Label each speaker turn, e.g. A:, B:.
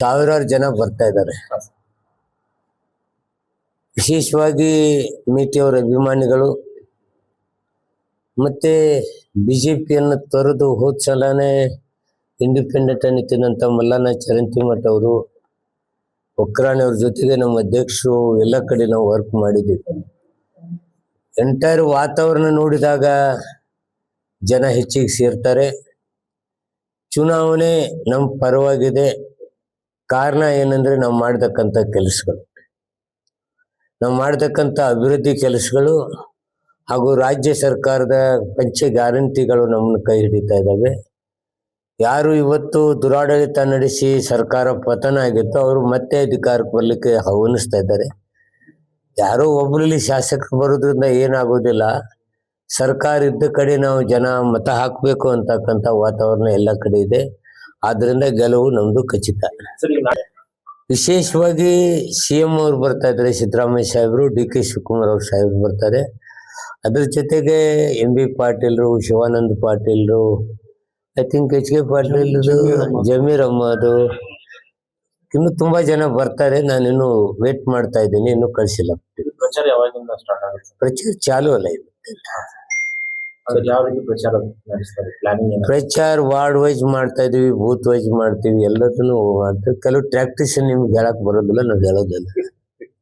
A: ಸಾವಿರಾರು ಜನ ಬರ್ತಾ ಇದ್ದಾರೆ. ವಿಶೇಷವಾಗಿ ಮೇಟಿಯವರ ಅಭಿಮಾನಿಗಳು ಮತ್ತೆ ಬಿಜೆಪಿಯನ್ನು ತೊರೆದು ಹೋದ ಸಲನೇ ಇಂಡಿಪೆಂಡೆಂಟ್ ನಿಂತಿದ್ದಂಥ ಮಲ್ಲಣ್ಣ ಚರಂತಿಮಠ ಅವರು, ಒಕ್ರಾಣಿ ಅವ್ರ ಜೊತೆಗೆ ನಮ್ಮ ಅಧ್ಯಕ್ಷರು ಎಲ್ಲ ಕಡೆ ನಾವು ವರ್ಕ್ ಮಾಡಿದ್ದೀವಿ. ಎಂಟೈರ್ ವಾತಾವರಣ ನೋಡಿದಾಗ ಜನ ಹೆಚ್ಚಿಗೆ ಸೇರ್ತಾರೆ. ಚುನಾವಣೆ ನಮ್ಮ ಪರವಾಗಿದೆ. ಕಾರಣ ಏನಂದ್ರೆ ನಾವು ಮಾಡ್ತಕ್ಕಂಥ ಕೆಲಸಗಳು, ನಾವು ಮಾಡ್ತಕ್ಕಂಥ ಅಭಿವೃದ್ಧಿ ಕೆಲಸಗಳು ಹಾಗೂ ರಾಜ್ಯ ಸರ್ಕಾರದ ಪಂಚ ಗ್ಯಾರಂಟಿಗಳು ನಮ್ಮನ್ನು ಕೈ ಹಿಡಿತಾ ಇದ್ದಾವೆ. ಯಾರು ಇವತ್ತು ದುರಾಡಳಿತ ನಡೆಸಿ ಸರ್ಕಾರ ಪತನ ಆಗಿತ್ತು, ಅವರು ಮತ್ತೆ ಅಧಿಕಾರಕ್ಕೆ ಬರ್ಲಿಕ್ಕೆ ಆಹ್ವಾನಿಸ್ತಾ ಇದ್ದಾರೆ. ಯಾರೋ ಒಬ್ಬರಲ್ಲಿ ಶಾಸಕರು ಬರೋದ್ರಿಂದ ಏನಾಗೋದಿಲ್ಲ. ಸರ್ಕಾರ ಇದ್ದ ಕಡೆ ನಾವು ಜನ ಮತ ಹಾಕಬೇಕು ಅಂತಕ್ಕಂಥ ವಾತಾವರಣ ಎಲ್ಲ ಕಡೆ ಇದೆ. ಆದ್ರಿಂದ ಗೆಲುವು ನಮ್ದು ಖಚಿತ. ವಿಶೇಷವಾಗಿ CM ಅವ್ರು ಬರ್ತಾ ಇದ್ದಾರೆ, ಸಿದ್ದರಾಮಯ್ಯ ಸಾಹೇಬರು, DK ಶಿವಕುಮಾರ್ ಅವ್ರ ಸಾಹೇಬರು ಬರ್ತಾರೆ. ಅದ್ರ ಜೊತೆಗೆ MB ಪಾಟೀಲ್ರು, ಶಿವಾನಂದ ಪಾಟೀಲ್ರು, I think HK Patil, Zameer Ahmed, ಇನ್ನು ತುಂಬಾ ಜನ ಬರ್ತಾರೆ. ನಾನಿನ್ನು ವೇಟ್ ಮಾಡ್ತಾ ಇದ್ದೀನಿ, ಇನ್ನು ಕಳಿಸಿಲ್ಲ.
B: ಪ್ರಚಾರ ಯಾವಾಗಿಂದ ಸ್ಟಾರ್ಟ್ ಆಗುತ್ತೆ?
A: ಪ್ರಚಾರ ಚಾಲು ಅಲ್ಲ ಇದು.
B: ಯಾವ ರೀತಿ ಪ್ರಚಾರ ನಡೆಸ್ತಾರೆ? ಪ್ಲಾನಿಂಗ್
A: ಪ್ರಚಾರ ವಾರ್ಡ್ ವೈಸ್ ಮಾಡ್ತಾ ಇದೀವಿ, ಬೂತ್ ವೈಸ್ ಮಾಡ್ತೀವಿ, ಎಲ್ಲದನ್ನು ಮಾಡ್ತೀವಿ. ಕೆಲವು ಟ್ಯಾಕ್ಟಿಸ್ ನಿಮ್ಗೆ ಹೇಳಕ್ ಬರೋದಿಲ್ಲ, ನಾವು ಹೇಳೋದಿಲ್ಲ.